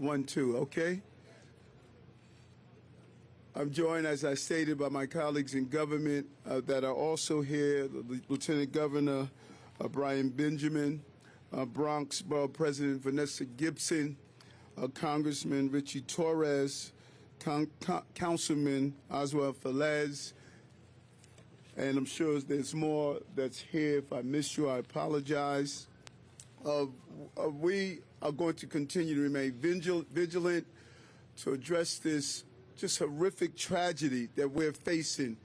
1, 2, okay? I'm joined, as I stated, by my colleagues in government that are also here, the Lieutenant Governor Brian Benjamin, Bronx Borough President Vanessa Gibson, Congressman Richie Torres, Councilman Oswald Velez, and I'm sure there's more that's here. If I missed you, I apologize. We are going to continue to remain vigilant to address this just horrific tragedy that we're facing.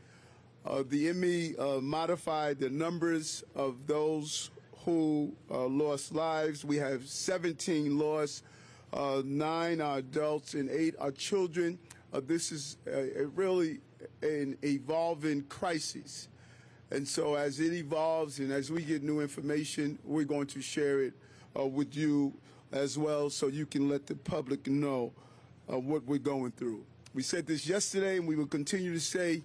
The ME modified the numbers of those who lost lives. We have 17 lost, 9 are adults and 8 are children. This is really an evolving crisis. And so as it evolves and as we get new information, we're going to share it with you as well so you can let the public know what we're going through. We said this yesterday and we will continue to say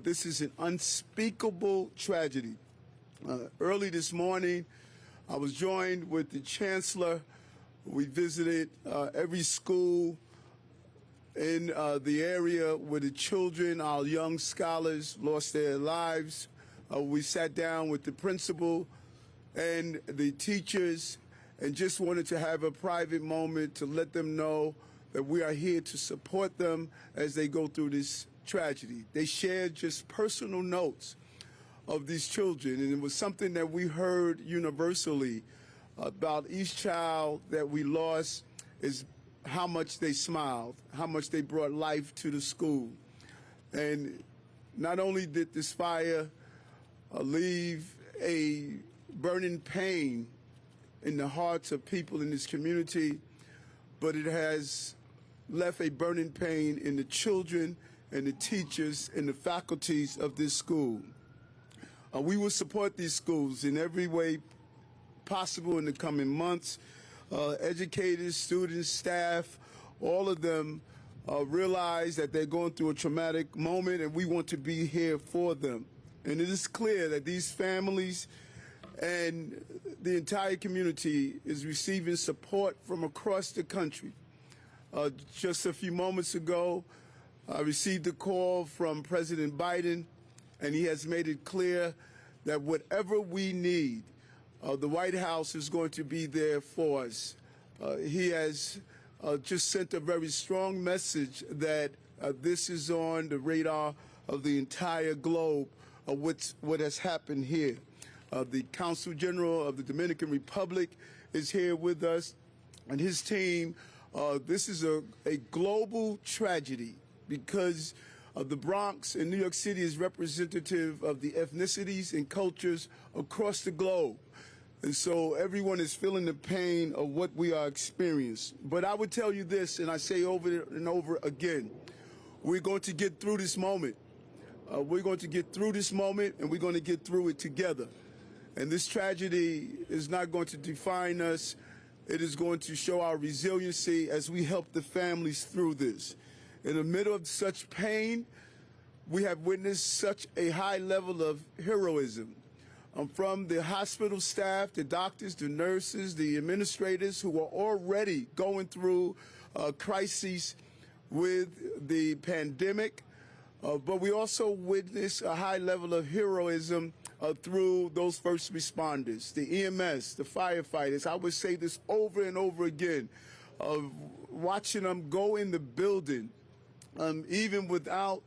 this is an unspeakable tragedy. Early this morning, I was joined with the Chancellor. We visited every school in the area where the children, our young scholars, lost their lives. We sat down with the principal and the teachers and just wanted to have a private moment to let them know that we are here to support them as they go through this tragedy. They shared just personal notes of these children, and it was something that we heard universally about each child that we lost is how much they smiled, how much they brought life to the school. And not only did this fire leave a burning pain in the hearts of people in this community, but it has left a burning pain in the children and the teachers and the faculties of this school. We will support these schools in every way possible in the coming months. Educators, students, staff, all of them realize that they're going through a traumatic moment, and we want to be here for them. And it is clear that these families and the entire community is receiving support from across the country. Just a few moments ago, I received a call from President Biden, and he has made it clear that whatever we need, the White House is going to be there for us. He has just sent a very strong message that this is on the radar of the entire globe of what has happened here. The Consul General of the Dominican Republic is here with us, and his team. This is a global tragedy because the Bronx in New York City is representative of the ethnicities and cultures across the globe. And so everyone is feeling the pain of what we are experiencing. But I would tell you this, and I say over and over again, we're going to get through this moment. We're going to get through this moment, and we're going to get through it together. And this tragedy is not going to define us. It is going to show our resiliency as we help the families through this. In the middle of such pain, we have witnessed such a high level of heroism. From the hospital staff, the doctors, the nurses, the administrators who are already going through crises with the pandemic. But we also witness a high level of heroism through those first responders, the EMS, the firefighters. I would say this over and over again, watching them go in the building, even without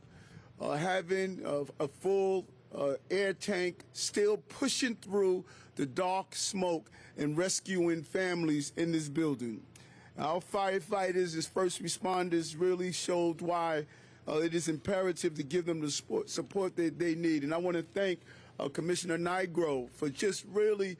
having a full air tank, still pushing through the dark smoke and rescuing families in this building. Our firefighters as first responders really showed why it is imperative to give them the support that they need. And I want to thank Commissioner Nigro for just really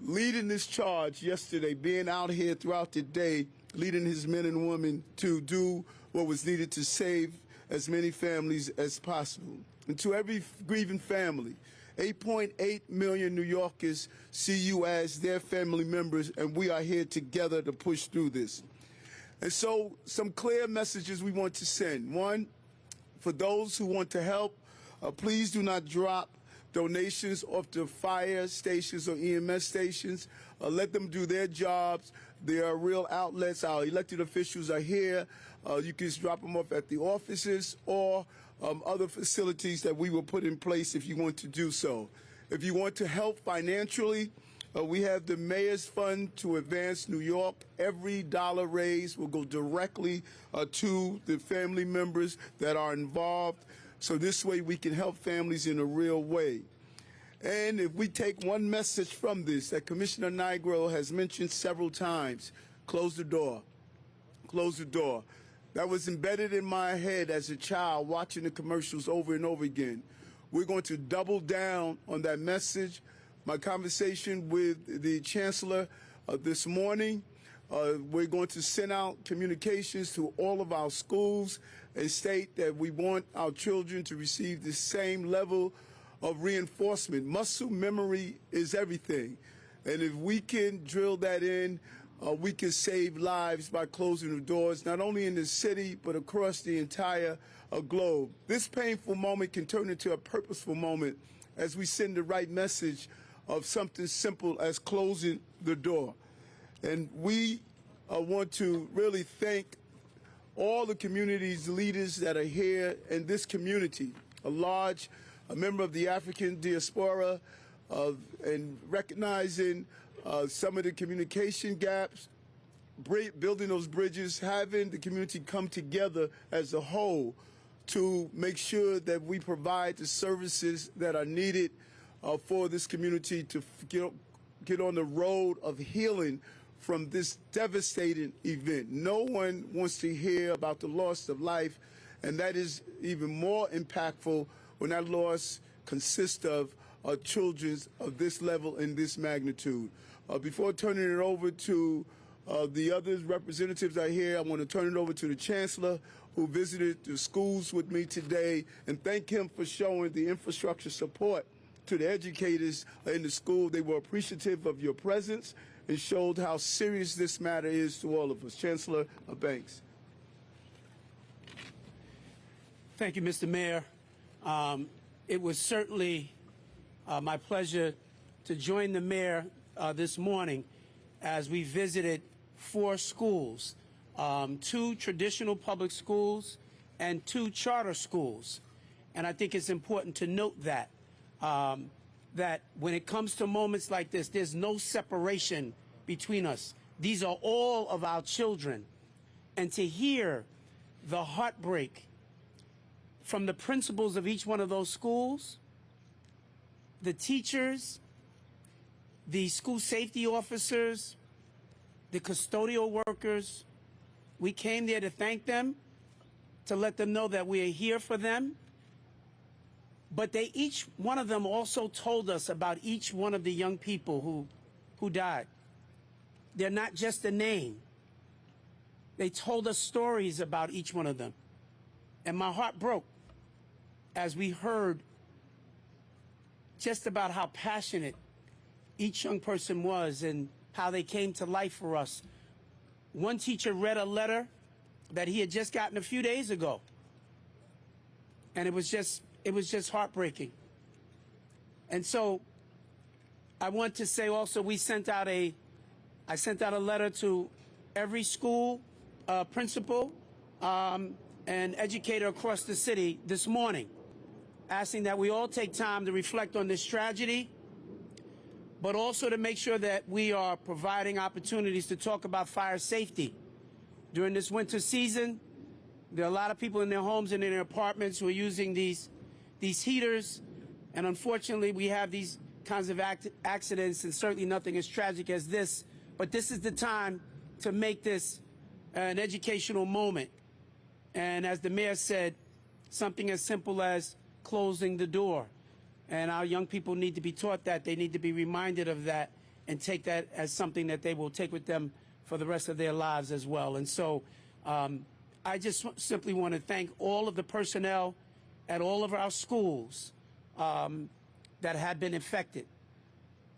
leading this charge yesterday, being out here throughout the day, leading his men and women to do what was needed to save as many families as possible. And to every grieving family, 8.8 million New Yorkers see you as their family members, and we are here together to push through this. And so some clear messages we want to send. One, for those who want to help, please do not drop donations off to fire stations or EMS stations. Let them do their jobs. There are real outlets. Our elected officials are here. You can just drop them off at the offices or other facilities that we will put in place if you want to do so. If you want to help financially, we have the Mayor's Fund to Advance New York. Every dollar raised will go directly to the family members that are involved. So this way we can help families in a real way. And if we take one message from this that Commissioner Nigro has mentioned several times, close the door. Close the door. That was embedded in my head as a child watching the commercials over and over again. We're going to double down on that message. My conversation with the Chancellor this morning, we're going to send out communications to all of our schools and state that we want our children to receive the same level of reinforcement. Muscle memory is everything. And if we can drill that in, we can save lives by closing the doors, not only in the city, but across the entire globe. This painful moment can turn into a purposeful moment as we send the right message of something simple as closing the door. And we want to really thank all the community's leaders that are here in this community, a member of the African diaspora, and recognizing some of the communication gaps, building those bridges, having the community come together as a whole to make sure that we provide the services that are needed for this community to get on the road of healing from this devastating event. No one wants to hear about the loss of life, and that is even more impactful when that loss consists of children of this level and this magnitude. Before turning it over to the other representatives are here, I want to turn it over to the Chancellor, who visited the schools with me today, and thank him for showing the infrastructure support to the educators in the school. They were appreciative of your presence and showed how serious this matter is to all of us. Chancellor Banks. Thank you, Mr. Mayor. It was certainly my pleasure to join the mayor this morning as we visited 4 schools, 2 traditional public schools and 2 charter schools. And I think it's important to note that, that when it comes to moments like this, there's no separation between us. These are all of our children. And to hear the heartbreak from the principals of each one of those schools, the teachers, the school safety officers, the custodial workers, we came there to thank them, to let them know that we are here for them. But they, each one of them also told us about each one of the young people who died. They're not just a name. They told us stories about each one of them. And my heart broke as we heard just about how passionate each young person was and how they came to life for us. One teacher read a letter that he had just gotten a few days ago. And it was just heartbreaking. And so I want to say also I sent out a letter to every school principal and educator across the city this morning, asking that we all take time to reflect on this tragedy, but also to make sure that we are providing opportunities to talk about fire safety. During this winter season, there are a lot of people in their homes and in their apartments who are using these heaters, and unfortunately we have these kinds of accidents, and certainly nothing as tragic as this, but this is the time to make this an educational moment. And as the mayor said, something as simple as closing the door. And our young people need to be taught that. They need to be reminded of that and take that as something that they will take with them for the rest of their lives as well. And so I just simply want to thank all of the personnel at all of our schools that have been affected.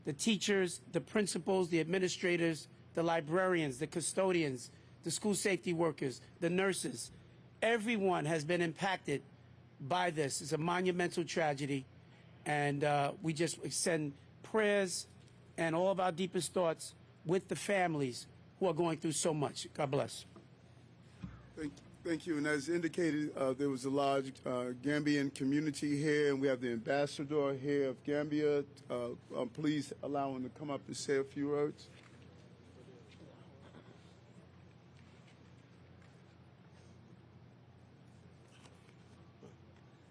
The teachers, the principals, the administrators, the librarians, the custodians, the school safety workers, the nurses. Everyone has been impacted by this. It's a monumental tragedy. And we just extend prayers and all of our deepest thoughts with the families who are going through so much. God bless. Thank you. And as indicated, there was a large Gambian community here, and we have the ambassador here of Gambia. Please allow him to come up and say a few words.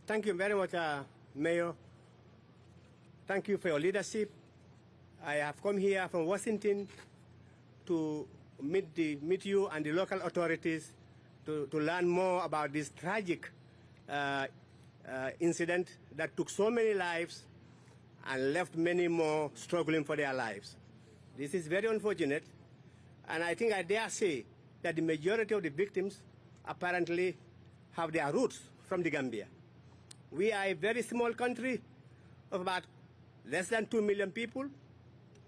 Thank you very much, Mayor. Thank you for your leadership. I have come here from Washington to meet you and the local authorities to learn more about this tragic incident that took so many lives and left many more struggling for their lives. This is very unfortunate, and I think I dare say that the majority of the victims apparently have their roots from the Gambia. We are a very small country of about less than 2 million people,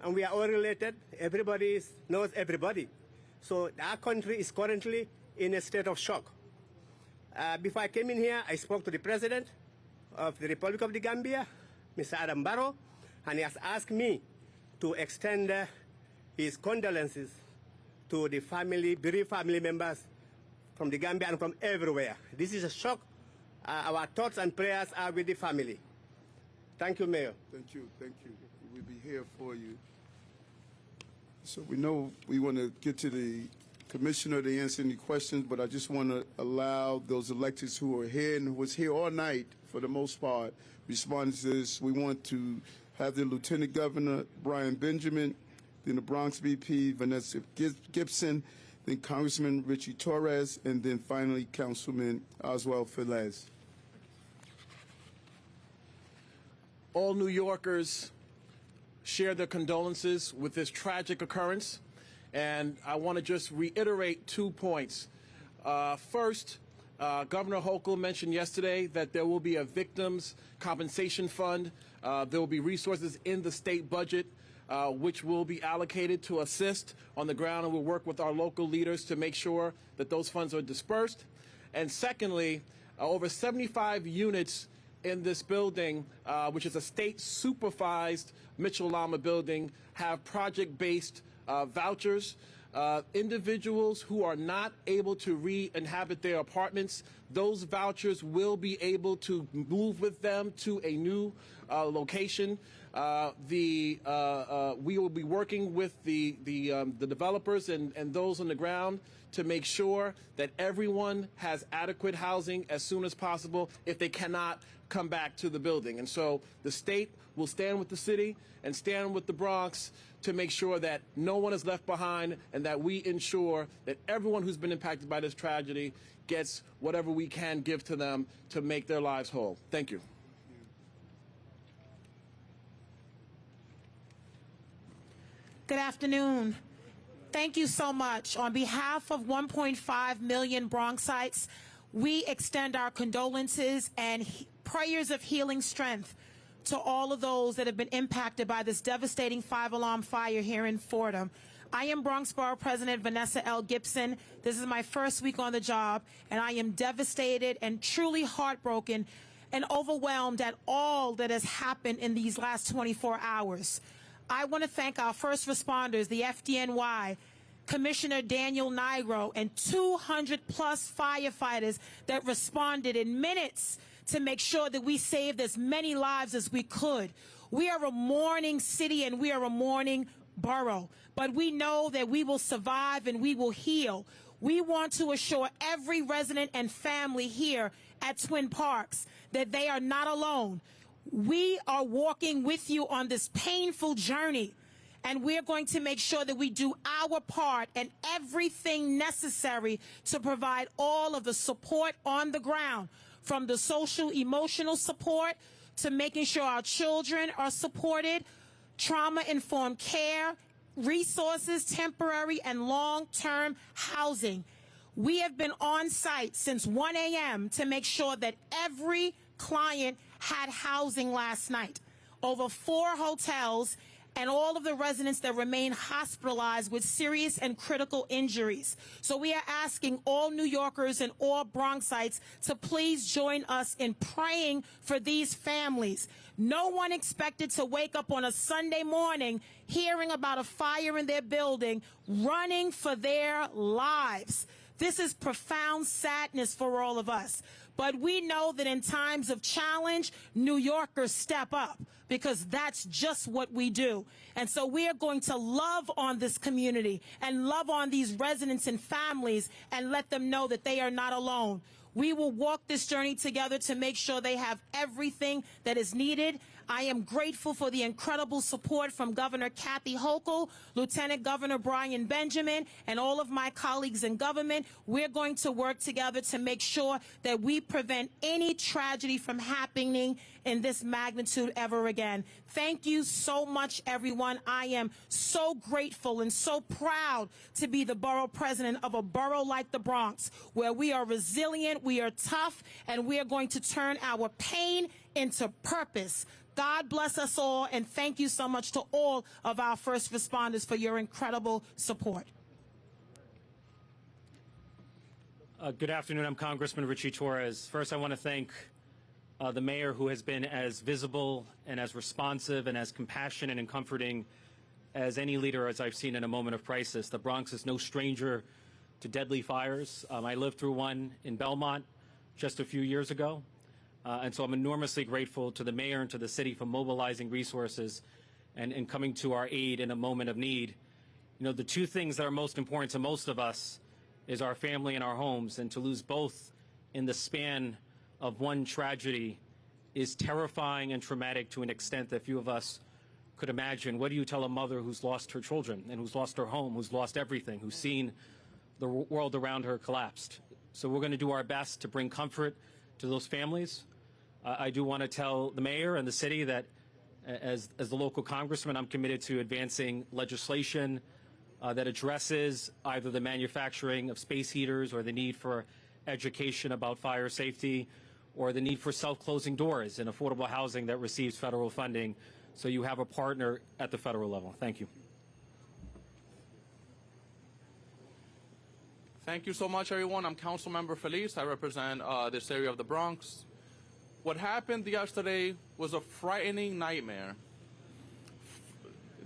and we are all related. Everybody knows everybody. So our country is currently in a state of shock. Before I came in here, I spoke to the President of the Republic of the Gambia, Mr. Adam Barrow, and he has asked me to extend his condolences to the bereaved family members from the Gambia and from everywhere. This is a shock. Our thoughts and prayers are with the family. Thank you, Mayor. Thank you. Thank you. We'll be here for you. So we know we want to get to the commissioner to answer any questions, but I just want to allow those electeds who are here and who was here all night, for the most part, respond to this. We want to have the Lieutenant Governor, Brian Benjamin, then the Bronx VP, Vanessa Gibson, then Congressman Richie Torres, and then finally Councilman Oswald Velez. All New Yorkers share their condolences with this tragic occurrence, and I want to just reiterate 2 points. First, Governor Hochul mentioned yesterday that there will be a victims compensation fund. There will be resources in the state budget which will be allocated to assist on the ground, and we'll work with our local leaders to make sure that those funds are dispersed. And secondly, over 75 units in this building, which is a state-supervised Mitchell-Lama building, have project-based vouchers. Individuals who are not able to re-inhabit their apartments, those vouchers will be able to move with them to a new location. We will be working with the developers and those on the ground to make sure that everyone has adequate housing as soon as possible if they cannot come back to the building. And so the state will stand with the city and stand with the Bronx to make sure that no one is left behind and that we ensure that everyone who's been impacted by this tragedy gets whatever we can give to them to make their lives whole. Thank you. Good afternoon. Thank you so much. On behalf of 1.5 million Bronxites, we extend our condolences and prayers of healing strength to all of those that have been impacted by this devastating 5-alarm fire here in Fordham. I am Bronx Borough President Vanessa L. Gibson. This is my first week on the job, and I am devastated and truly heartbroken and overwhelmed at all that has happened in these last 24 hours. I want to thank our first responders, the FDNY, Commissioner Daniel Nigro, and 200-plus firefighters that responded in minutes to make sure that we saved as many lives as we could. We are a mourning city and we are a mourning borough, but we know that we will survive and we will heal. We want to assure every resident and family here at Twin Parks that they are not alone. We are walking with you on this painful journey, and we're going to make sure that we do our part and everything necessary to provide all of the support on the ground, from the social, emotional support to making sure our children are supported, trauma-informed care, resources, temporary and long-term housing. We have been on site since 1 a.m. to make sure that every client had housing last night. Over 4 hotels and all of the residents that remain hospitalized with serious and critical injuries. So we are asking all New Yorkers and all Bronxites to please join us in praying for these families. No one expected to wake up on a Sunday morning hearing about a fire in their building, running for their lives. This is profound sadness for all of us. But we know that in times of challenge, New Yorkers step up, because that's just what we do. And so we are going to love on this community and love on these residents and families and let them know that they are not alone. We will walk this journey together to make sure they have everything that is needed. I am grateful for the incredible support from Governor Kathy Hochul, Lieutenant Governor Brian Benjamin, and all of my colleagues in government. We're going to work together to make sure that we prevent any tragedy from happening in this magnitude ever again. Thank you so much, everyone. I am so grateful and so proud to be the borough president of a borough like the Bronx, where we are resilient, we are tough, and we are going to turn our pain into purpose. God bless us all, and thank you so much to all of our first responders for your incredible support. Good afternoon. I'm Congressman Richie Torres. First, I want to thank the mayor, who has been as visible and as responsive and as compassionate and comforting as any leader as I've seen in a moment of crisis. The Bronx is no stranger to deadly fires. I lived through one in Belmont just a few years ago. And so I'm enormously grateful to the mayor and to the city for mobilizing resources and coming to our aid in a moment of need. You know, the two things that are most important to most of us is our family and our homes, and to lose both in the span of one tragedy is terrifying and traumatic to an extent that few of us could imagine. What do you tell a mother who's lost her children and who's lost her home, who's lost everything, who's seen the world around her collapsed? So we're going to do our best to bring comfort to those families. I do want to tell the mayor and the city that as the local congressman, I'm committed to advancing legislation that addresses either the manufacturing of space heaters or the need for education about fire safety or the need for self-closing doors in affordable housing that receives federal funding, so you have a partner at the federal level. Thank you. Thank you so much, everyone. I'm Councilmember Feliz. I represent this area of the Bronx. What happened yesterday was a frightening nightmare.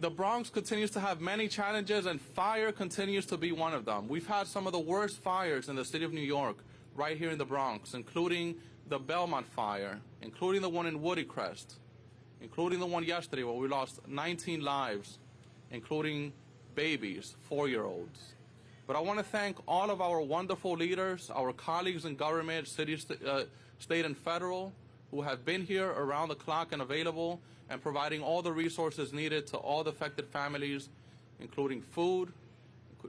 The Bronx continues to have many challenges, and fire continues to be one of them. We've had some of the worst fires in the city of New York right here in the Bronx, including the Belmont fire, including the one in Woody Crest, including the one yesterday where we lost 19 lives, including babies, 4-year-olds. But I want to thank all of our wonderful leaders, our colleagues in government, city, state, and federal, who have been here around the clock and available and providing all the resources needed to all the affected families, including food,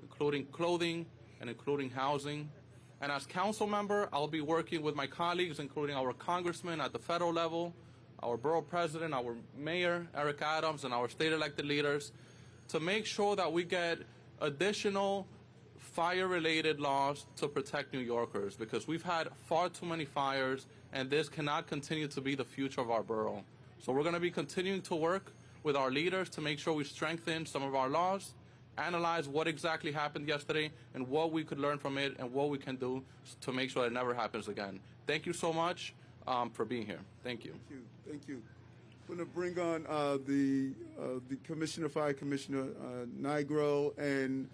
including clothing, and including housing. And as council member, I'll be working with my colleagues, including our congressman at the federal level, our borough president, our mayor, Eric Adams, and our state elected leaders, to make sure that we get additional fire-related laws to protect New Yorkers, because we've had far too many fires, and this cannot continue to be the future of our borough. So we're going to be continuing to work with our leaders to make sure we strengthen some of our laws, analyze what exactly happened yesterday and what we could learn from it and what we can do to make sure it never happens again. Thank you so much for being here. Thank you. Thank you. Thank you. I'm going to bring on the Commissioner, Fire Commissioner Nigro, and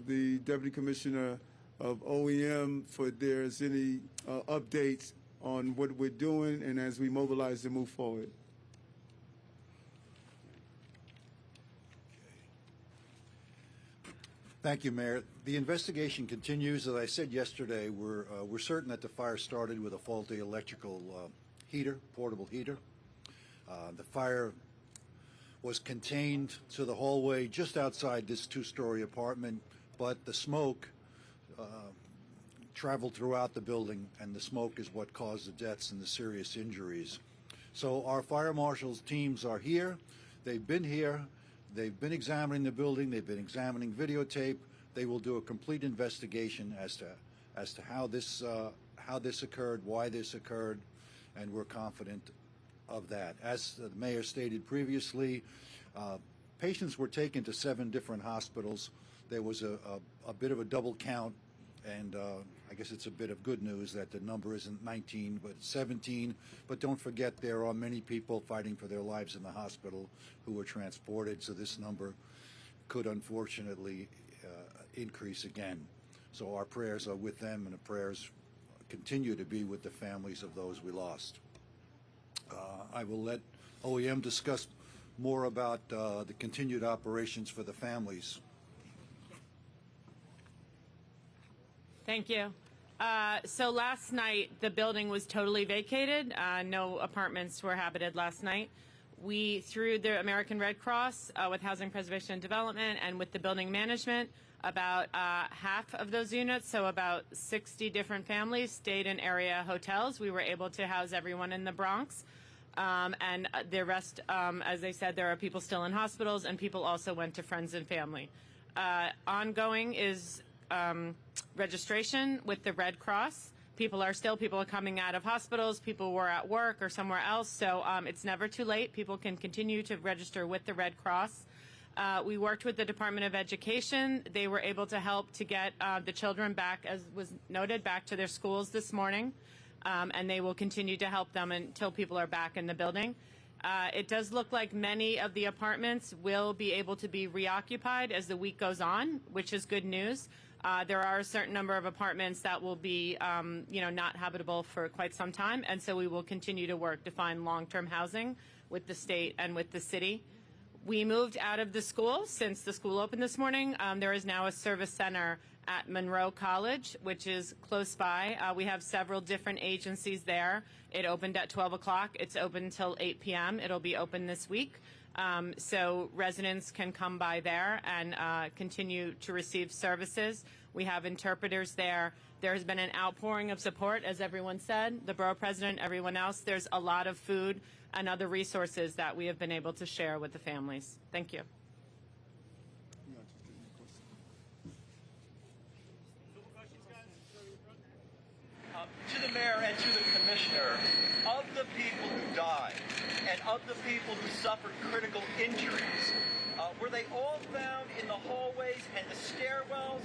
the Deputy Commissioner of OEM for if there's any updates on what we're doing and as we mobilize to move forward. Thank you, Mayor. The investigation continues. As I said yesterday, we're certain that the fire started with a faulty electrical heater, portable heater. The fire was contained to the hallway just outside this two-story apartment, but the smoke traveled throughout the building, and the smoke is what caused the deaths and the serious injuries. So our fire marshals teams are here. They've been here. They've been examining the building. They've been examining videotape. They will do a complete investigation as to how this occurred, why this occurred, and we're confident of that. As the mayor stated previously, patients were taken to 7 different hospitals. There was a bit of a double count, and I guess it's a bit of good news that the number isn't 19 but 17. But don't forget, there are many people fighting for their lives in the hospital who were transported, so this number could unfortunately increase again. So our prayers are with them, and the prayers continue to be with the families of those we lost. I will let OEM discuss more about the continued operations for the families. Thank you. So last night, the building was totally vacated. No apartments were habited last night. We, through the American Red Cross, with Housing Preservation and Development, and with the building management, about half of those units, so about 60 different families, stayed in area hotels. We were able to house everyone in the Bronx. And the rest, as I said, there are people still in hospitals, and people also went to friends and family. Ongoing is registration with the Red Cross. People are coming out of hospitals, people were at work or somewhere else, so it's never too late. People can continue to register with the Red Cross. We worked with the Department of Education. They were able to help to get the children back, as was noted, back to their schools this morning, and they will continue to help them until people are back in the building. It does look like many of the apartments will be able to be reoccupied as the week goes on, which is good news. There are a certain number of apartments that will be, not habitable for quite some time, and so we will continue to work to find long-term housing with the state and with the city. We moved out of the school since the school opened this morning. There is now a service center at Monroe College, which is close by. We have several different agencies there. It opened at 12 o'clock. It's open until 8 p.m. It'll be open this week. So residents can come by there and continue to receive services. We have interpreters there. There has been an outpouring of support, as everyone said, the borough president, everyone else. There's a lot of food and other resources that we have been able to share with the families. Thank you. To the mayor and to the commissioner, of the people who died and of the people who suffered critical injuries, were they all found in the hallways and the stairwells,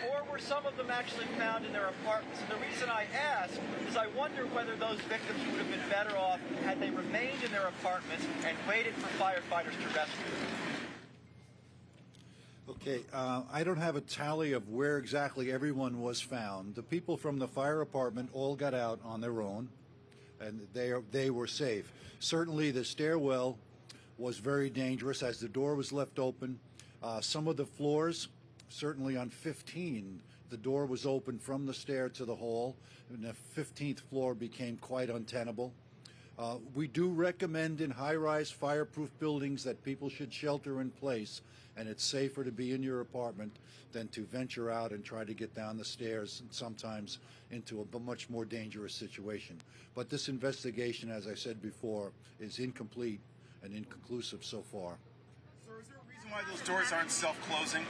or were some of them actually found in their apartments? And the reason I ask is I wonder whether those victims would have been better off had they remained in their apartments and waited for firefighters to rescue them. Okay, I don't have a tally of where exactly everyone was found. The people from the fire department all got out on their own, and they were safe. Certainly the stairwell was very dangerous as the door was left open. Some of the floors, certainly on 15, the door was open from the stair to the hall, and the 15th floor became quite untenable. We do recommend in high-rise fireproof buildings that people should shelter in place, and it's safer to be in your apartment than to venture out and try to get down the stairs and sometimes into a much more dangerous situation. But this investigation, as I said before, is incomplete and inconclusive so far. Sir, is there a reason why those doors aren't self-closing?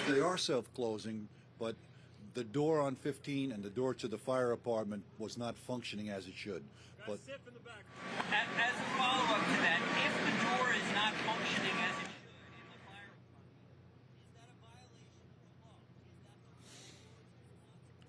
They are self-closing, but the door on 15 and the door to the fire apartment was not functioning as it should. But As a follow-up to that, if the door is not functioning as it should in the fire department, is that a violation of the law? Is that the landlord's responsibility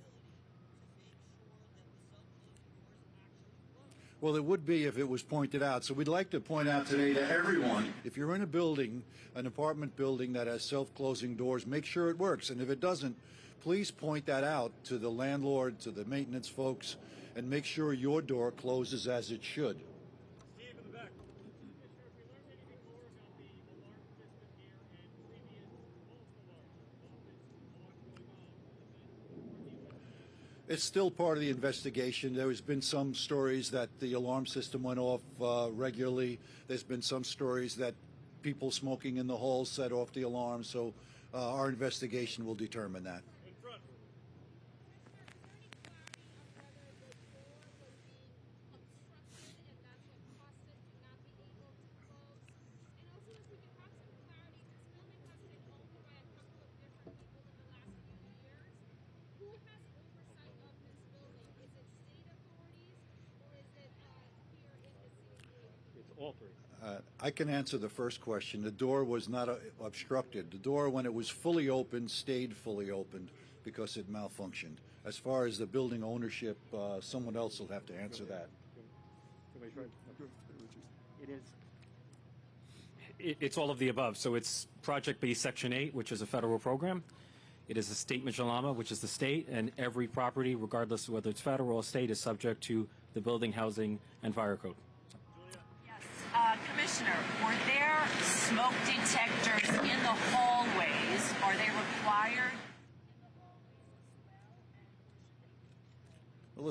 to make sure that the self-closing doors actually close? well, it would be if it was pointed out. So we'd like to point out today to everyone, if you're in a building, an apartment building that has self-closing doors, make sure it works. And if it doesn't, please point that out to the landlord, to the maintenance folks, and make sure your door closes as it should. Steve in the back. Commissioner, if we learned anything more about the alarm system here and previous false alarms It's still part of the investigation. There has been some stories that the alarm system went off regularly. There's been some stories that people smoking in the halls set off the alarm. So our investigation will determine that. in front. all three. I can answer the first question. The door was not obstructed. The door, when it was fully opened, stayed fully opened because it malfunctioned. As far as the building ownership, someone else will have to answer that. It's all of the above. So it's Project B Section 8, which is a federal program. It is a state Mijlama, which is the state, and every property, regardless of whether it's federal or state, is subject to the Building, Housing, and Fire Code. Yes. Commissioner, were there smoke detectors in the hallways? Are they required? Well,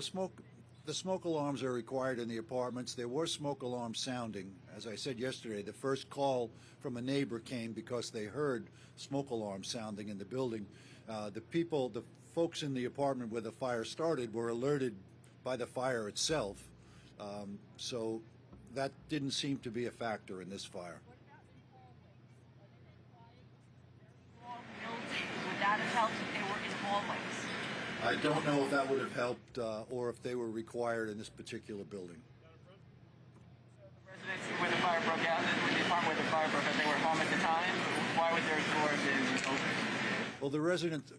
the smoke alarms are required in the apartments. There were smoke alarms sounding. As I said yesterday, the first call from a neighbor came because they heard smoke alarms sounding in the building. The folks in the apartment where the fire started were alerted by the fire itself. So that didn't seem to be a factor in this fire. Would that have helped if they were in hallways? I don't know if that would have helped or if they were required in this particular building. Residents where the fire broke out, the apartment where the fire broke out, they were home at the time. Why was their door open? Well, the resident,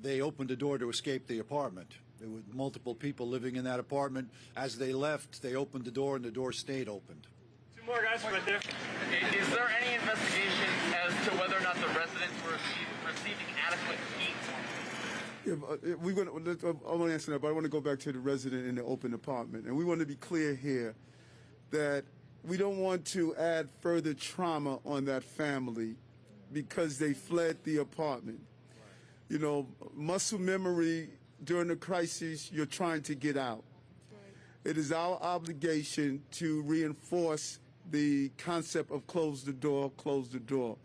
they opened the door to escape the apartment. There were multiple people living in that apartment. As they left, they opened the door and the door stayed opened. Two more guys right there. Is there any investigation as to whether or not the residents were receiving adequate heat? Yeah, I want to answer that, but I want to go back to the resident in the open apartment. And we want to be clear here that we don't want to add further trauma on that family because they fled the apartment. You know, muscle memory during a crisis, you're trying to get out. It is our obligation to reinforce the concept of close the door, close the door.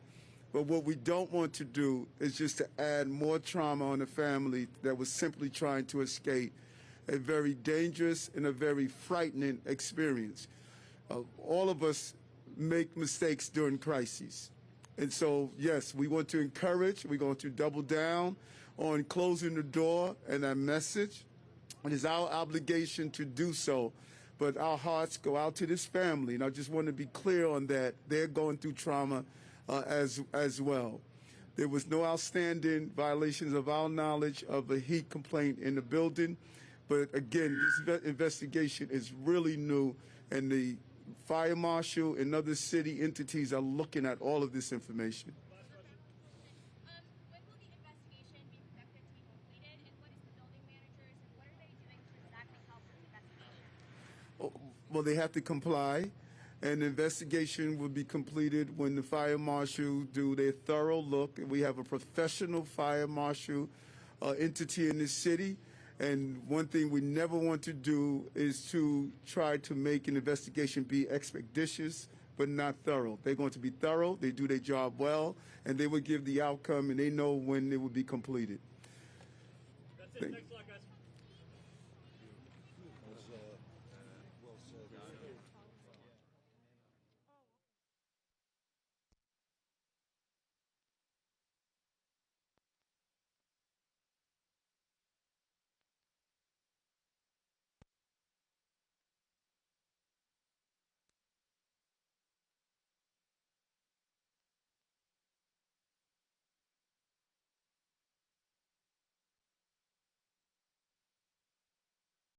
But what we don't want to do is just to add more trauma on a family that was simply trying to escape a very dangerous and a very frightening experience. All of us make mistakes during crises. And so, yes, we want to encourage, we're going to double down on closing the door and that message. It is our obligation to do so. But our hearts go out to this family, and I just want to be clear on that. They're going through trauma as well. There was no outstanding violations of our knowledge of a heat complaint in the building. But again, this investigation is really new, and the fire marshal and other city entities are looking at all of this information. When will the investigation be projected to be completed, and what is the building managers, and what are they doing to exactly help with the investigation? Well, they have to comply. And the investigation will be completed when the fire marshal do their thorough look. We have a professional fire marshal entity in this city. And one thing we never want to do is to try to make an investigation be expeditious but not thorough. They're going to be thorough, they do their job well, and they will give the outcome, and they know when it will be completed. That's it.